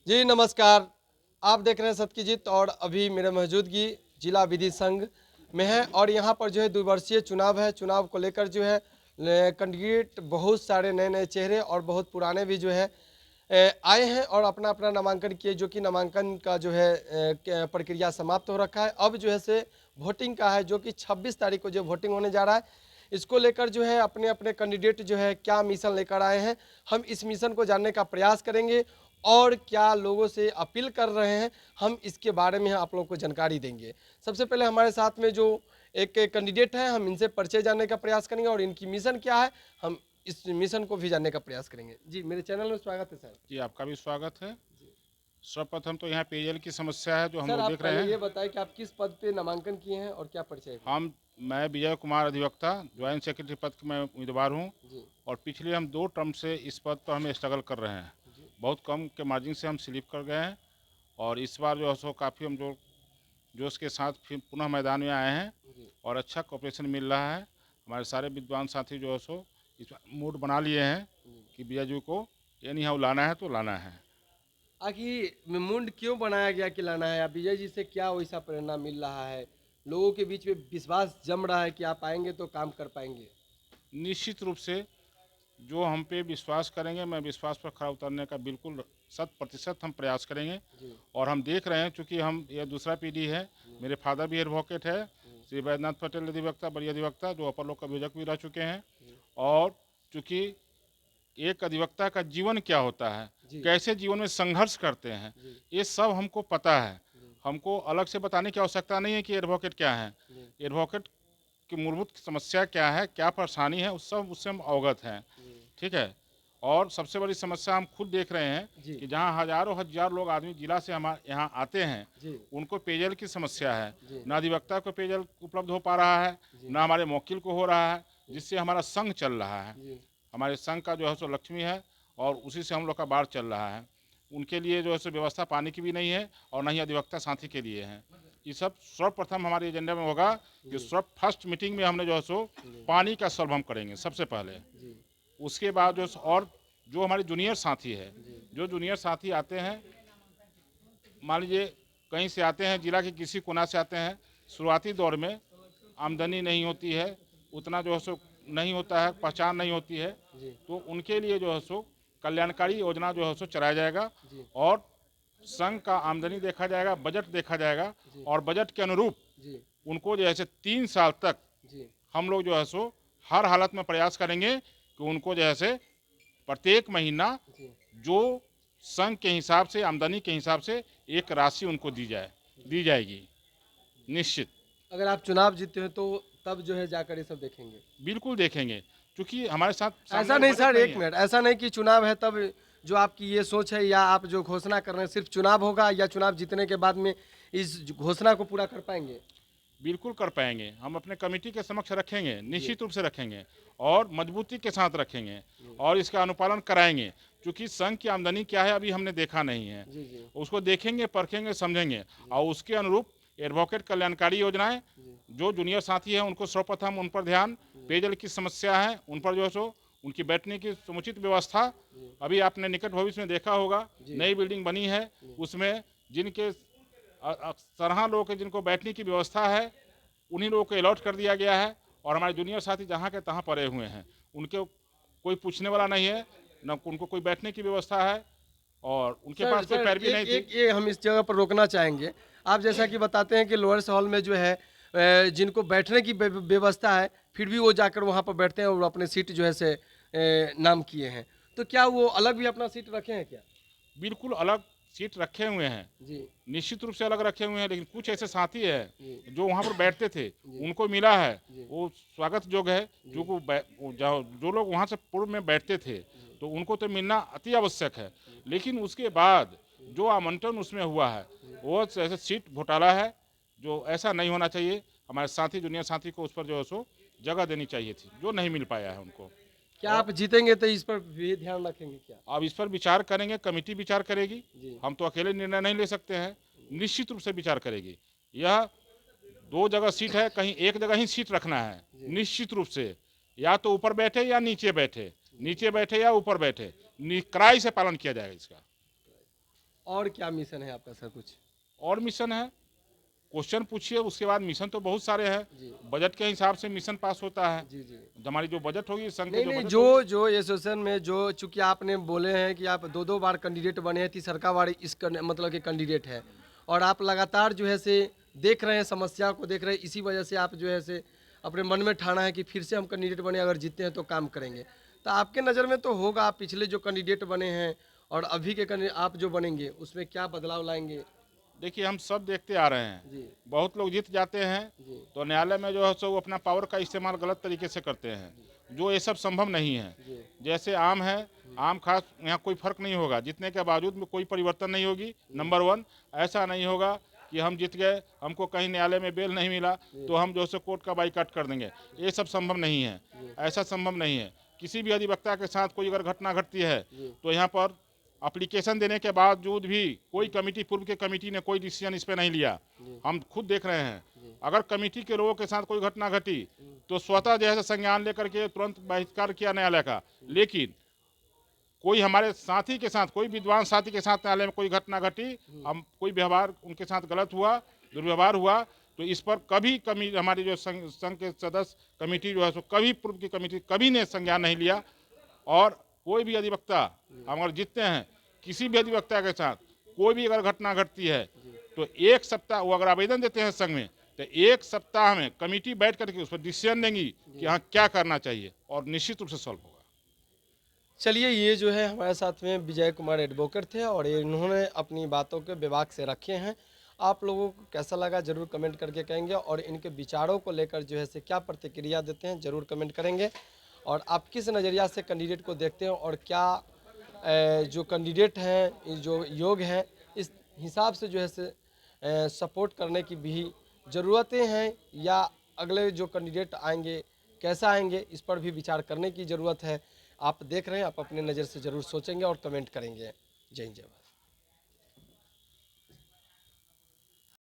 जी नमस्कार। आप देख रहे हैं सत्यजीत और अभी मेरे मौजूदगी जिला विधि संघ में है और यहाँ पर जो है द्विवर्षीय चुनाव है। चुनाव को लेकर जो है कैंडिडेट बहुत सारे नए नए चेहरे और बहुत पुराने भी जो है आए हैं और अपना अपना नामांकन किए, जो कि नामांकन का जो है प्रक्रिया समाप्त हो रखा है। अब जो है से वोटिंग का है, जो कि 26 तारीख को जो वोटिंग होने जा रहा है। इसको लेकर जो है अपने अपने कैंडिडेट जो है क्या मिशन लेकर आए हैं, हम इस मिशन को जानने का प्रयास करेंगे और क्या लोगों से अपील कर रहे हैं, हम इसके बारे में आप लोगों को जानकारी देंगे। सबसे पहले हमारे साथ में जो एक कैंडिडेट है, हम इनसे परिचय जानने का प्रयास करेंगे और इनकी मिशन क्या है, हम इस मिशन को भी जानने का प्रयास करेंगे। जी मेरे चैनल में स्वागत है सर। जी, आपका भी स्वागत है। सर्वप्रथम तो यहाँ पेयजल की समस्या है जो हम सर लोग आप देख रहे पहले ये हैं। बताएं कि आप किस पद पे नामांकन किए हैं और क्या परिचय है अपना? मैं विजय कुमार अधिवक्ता ज्वाइंट सेक्रेटरी पद का मैं उम्मीदवार हूँ जी और पिछले हम 2 टर्म से इस पद पर हम स्ट्रगल कर रहे हैं। जी बहुत कम के मार्जिन से हम स्लिप कर गए हैं और इस बार जो है सो काफ़ी हम जो जोश के साथ फिर पुनः मैदान में आए हैं जी और अच्छा कोऑपरेशन मिल रहा है। हमारे सारे विद्वान साथी जो है सो इस मूड बना लिए हैं जी। कि विजय जी को एनी हाउ लाना है तो लाना है। आखिर मुंड क्यों बनाया गया कि लाना है? आप विजय जी से क्या वैसा प्रेरणा मिल रहा है? लोगों के बीच में विश्वास जम रहा है कि आप आएंगे तो काम कर पाएंगे? निश्चित रूप से जो हम पे विश्वास करेंगे, मैं विश्वास पर खरा उतरने का बिल्कुल 100% हम प्रयास करेंगे। जी और हम देख रहे हैं, चूँकि हम ये दूसरा पीढ़ी है। मेरे फादर भी एडवोकेट है, श्री वैद्यनाथ पटेल अधिवक्ता, बड़ी अधिवक्ता, जो अपर लोक अभियोजक भी रह चुके हैं। और चूँकि एक अधिवक्ता का जीवन क्या होता है, जी कैसे जीवन में संघर्ष करते हैं, जी ये सब हमको पता है। जी हमको अलग से बताने की आवश्यकता नहीं है कि एडवोकेट क्या है। जी एडवोकेट की मूलभूत समस्या क्या है, क्या परेशानी है, उस सब उससे हम अवगत हैं। जी ठीक है। और सबसे बड़ी समस्या हम खुद देख रहे हैं जी कि जहाँ हजारों हजार लोग आदमी जिला से हमारे यहाँ आते हैं, जी उनको पेयजल की समस्या है। जी न अधिवक्ता को पेयजल उपलब्ध हो पा रहा है, जी न हमारे वकील को हो रहा है, जिससे हमारा संघ चल रहा है। जी हमारे संघ का जो है सो लक्ष्मी है और उसी से हम लोग का बाढ़ चल रहा है। उनके लिए जो है सो व्यवस्था पानी की भी नहीं है और न ही अधिवक्ता साथी के लिए है। ये सब सर्वप्रथम हमारे एजेंडा में होगा कि सर्व फर्स्ट मीटिंग में हमने जो है सो पानी का सॉल्व हम करेंगे सबसे पहले। जी उसके बाद जो और जो हमारे जूनियर साथी है, जी जो जूनियर साथी आते हैं, मान लीजिए कहीं से आते हैं, जिला के किसी कोना से आते हैं, शुरुआती दौर में आमदनी नहीं होती है, उतना जो है सो नहीं होता है, पहचान नहीं होती है, जी तो उनके लिए जो है सो कल्याणकारी योजना जो है सो चलाया जाएगा। जी और संघ का आमदनी देखा जाएगा, बजट देखा जाएगा जी और बजट के अनुरूप जी उनको जो है 3 साल तक जी हम लोग जो है सो हर हालत में प्रयास करेंगे कि उनको जो है प्रत्येक महीना जी जो संघ के हिसाब से, आमदनी के हिसाब से एक राशि उनको दी जाएगी निश्चित। अगर आप चुनाव जीते हो तो तब जो है जाकर ये सब देखेंगे? बिल्कुल देखेंगे, क्योंकि हमारे साथ सामने ऐसा नहीं बजट सर, नहीं एक है। मिनट, ऐसा नहीं कि चुनाव है तब जो आपकी ये सोच है या आप जो घोषणा कर रहे हैं सिर्फ चुनाव होगा, या चुनाव जीतने के बाद में इस घोषणा को पूरा कर पाएंगे? बिल्कुल कर पाएंगे, हम अपने कमेटी के समक्ष रखेंगे, जी निश्चित रूप से रखेंगे और मजबूती के साथ रखेंगे जी और इसका अनुपालन कराएंगे। क्योंकि संघ की आमदनी क्या है अभी हमने देखा नहीं है, जी जी उसको देखेंगे, परखेंगे, समझेंगे जी और उसके अनुरूप एडवोकेट कल्याणकारी योजनाएं, जी जो जूनियर साथी हैं उनको सर्वप्रथम उन पर ध्यान, पेयजल की समस्या है उन पर जो है सो उनकी बैठने की समुचित व्यवस्था। जी अभी आपने निकट भविष्य में देखा होगा, जी नई बिल्डिंग बनी है, उसमें जिनके सराहा लोगों के जिनको बैठने की व्यवस्था है, उन्हीं लोगों को अलॉट कर दिया गया है और हमारे जूनियर साथी जहाँ के तहाँ पड़े हुए हैं, उनके कोई पूछने वाला नहीं है, न उनको कोई बैठने की व्यवस्था है और उनके सर पास कोई सर पैरवी नहीं एक थी। एक ये हम इस जगह पर रोकना चाहेंगे। आप जैसा कि बताते हैं कि लोअर्स हॉल में जो है जिनको बैठने की व्यवस्था है, फिर भी वो जाकर वहाँ पर बैठते हैं और अपने सीट जो है से नाम किए हैं। तो क्या वो अलग भी अपना सीट रखे हैं क्या? बिल्कुल अलग सीट रखे हुए हैं, जी निश्चित रूप से अलग रखे हुए हैं, लेकिन कुछ ऐसे साथी है जी जो वहाँ पर बैठते थे, जी उनको मिला है, जी वो स्वागत योग्य है। जी जो लोग वहाँ से पूर्व में बैठते थे, जी तो उनको तो मिलना अति आवश्यक है। लेकिन उसके बाद जो आवंटन उसमें हुआ है, वो ऐसे सीट घोटाला है, जो ऐसा नहीं होना चाहिए। हमारे साथी, जूनियर साथी को उस पर जो है सो जगह देनी चाहिए थी, जो नहीं मिल पाया है उनको। क्या और आप जीतेंगे तो इस पर भी ध्यान रखेंगे क्या? अब इस पर विचार करेंगे, कमेटी विचार करेगी, जी हम तो अकेले निर्णय नहीं ले सकते हैं, निश्चित रूप से विचार करेगी। यह 2 जगह सीट है, कहीं एक जगह ही सीट रखना है, जी निश्चित रूप से, या तो ऊपर बैठे या नीचे बैठे, जी या ऊपर बैठे, कड़ाई से पालन किया जाएगा इसका। और क्या मिशन है आपका सर कुछ? और मिशन है, क्वेश्चन पूछिए, उसके बाद मिशन तो बहुत सारे हैं। जी बजट के हिसाब से मिशन पास होता है। जी जी। हमारी जो बजट होगी, संघ की नहीं जो नहीं, बजट जो होगी, जो एसोसिएशन में जो चूंकि आपने बोले हैं कि आप दो दो बार कैंडिडेट बने हैं, तीसरा बार मतलब कि कैंडिडेट है, और आप लगातार जो है से देख रहे हैं, समस्या को देख रहे हैं, इसी वजह से आप जो है से अपने मन में ठाना है कि फिर से हम कैंडिडेट बने, अगर जीतते हैं तो काम करेंगे। तो आपके नज़र में तो होगा, आप पिछले जो कैंडिडेट बने हैं और अभी के कैंडिडेट आप जो बनेंगे उसमें क्या बदलाव लाएंगे? देखिए हम सब देखते आ रहे हैं। जी बहुत लोग जीत जाते हैं जी तो न्यायालय में जो है सो वो अपना पावर का इस्तेमाल गलत तरीके से करते हैं, जो ये सब संभव नहीं है। जी जैसे आम है, आम खास यहाँ कोई फर्क नहीं होगा, जीतने के बावजूद में कोई परिवर्तन नहीं होगी। नंबर वन, ऐसा नहीं होगा कि हम जीत गए, हमको कहीं न्यायालय में बेल नहीं मिला तो हम जो है कोर्ट का बाइकाट कर देंगे, ये सब संभव नहीं है। ऐसा संभव नहीं है। किसी भी अधिवक्ता के साथ कोई अगर घटना घटती है तो यहाँ पर एप्लीकेशन देने के बावजूद भी कोई कमेटी, पूर्व के कमेटी ने कोई डिसीजन इस पर नहीं लिया। हम खुद देख रहे हैं, अगर कमेटी के लोगों के साथ कोई घटना घटी तो स्वतः जो है संज्ञान लेकर के तुरंत बहिष्कार किया न्यायालय का। लेकिन कोई हमारे साथी के साथ, कोई विद्वान साथी के साथ न्यायालय में कोई घटना घटी, हम कोई व्यवहार उनके साथ गलत हुआ, दुर्व्यवहार हुआ, तो इस पर कभी हमारी जो संघ के सदस्य कमेटी जो है सो कभी, पूर्व की कमेटी कभी ने संज्ञान नहीं लिया। और कोई भी अधिवक्ता, हम अगर जीतते हैं, किसी भी अधिवक्ता के साथ कोई भी अगर घटना घटती है तो 1 सप्ताह, वो अगर आवेदन देते हैं संघ में तो 1 सप्ताह में कमेटी बैठ करके उस पर डिसीजन देंगी कि हाँ क्या करना चाहिए, और निश्चित रूप से सॉल्व होगा। चलिए, ये जो है हमारे साथ में विजय कुमार एडवोकेट थे और इन्होंने अपनी बातों के विभाग से रखे हैं। आप लोगों को कैसा लगा जरूर कमेंट करके कहेंगे, और इनके विचारों को लेकर जो है से क्या प्रतिक्रिया देते हैं जरूर कमेंट करेंगे। और आप किस नज़रिया से कैंडिडेट को देखते हैं, और क्या जो कैंडिडेट हैं, जो योग्य हैं, इस हिसाब से जो है से सपोर्ट करने की भी ज़रूरतें हैं, या अगले जो कैंडिडेट आएंगे कैसा आएंगे, इस पर भी विचार करने की ज़रूरत है। आप देख रहे हैं, आप अपने नज़र से ज़रूर सोचेंगे और कमेंट करेंगे। जय हिंद, जय भारत।